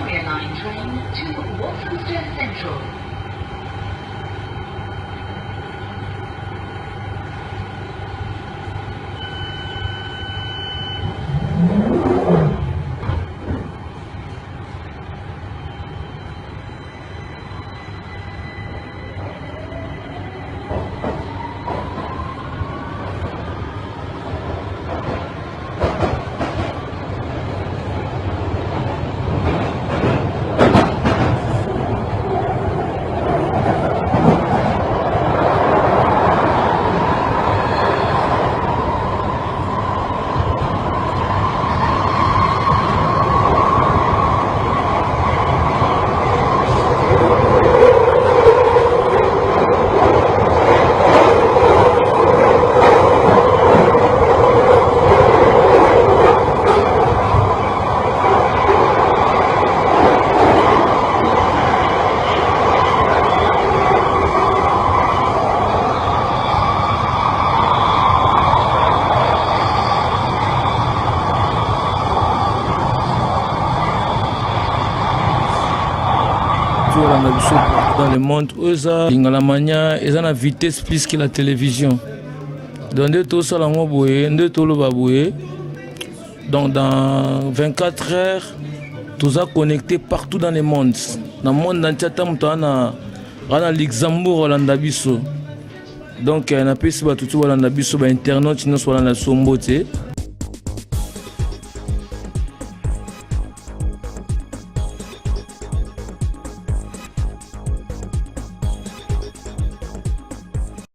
Victoria Line train to Walthamstow Central. Dans le monde, la manière, ils ont la vitesse plus que la télévision. Donc, donc dans 24 heures, tous sont connectés partout dans le monde. Dans le monde entier, on a Luxembourg, donc on a pu se battre tout Internet, sinon on a la sombote.